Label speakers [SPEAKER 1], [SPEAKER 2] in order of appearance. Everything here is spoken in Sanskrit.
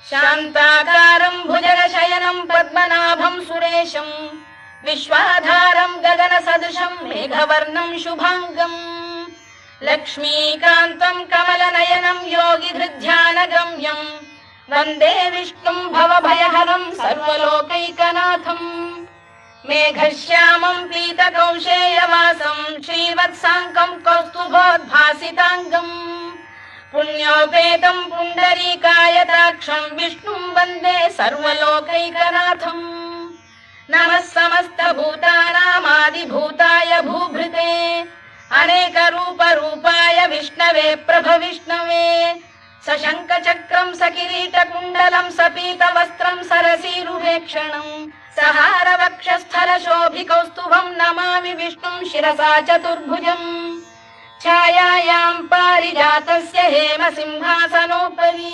[SPEAKER 1] शान्ताकारं भुजगशयनं पद्मनाभं सुरेशं विश्वाधारं गगनसदृशं मेघवर्णं शुभांगम् लक्ष्मीकान्तं कमलनयनं योगिधृध्यानगम्यं वन्दे विष्णुं भवभयहरं सर्वलोकैकनाथम् मेघश्यामं पीतकौशेयवासं श्रीवत्साङ्कं कौस्तुभोद्भासिताङ्गम् पुण्योपेतं पुण्डरीकायताक्षं विष्णुं वन्दे सर्वलोकैकनाथम् नमः समस्तभूतानामादिभूताय भूभृते अनेकरूपरूपाय विष्णवे प्रभविष्णवे सशङ्खचक्रं सकिरीटकुण्डलं सपीतवस्त्रं सरसीरुहेक्षणं सहारवक्षस्थलशोभिकौस्तुभं नमामि विष्णुं शिरसा चतुर्भुजम् छायायां पारिजातस्य हेमसिंहासनोपरि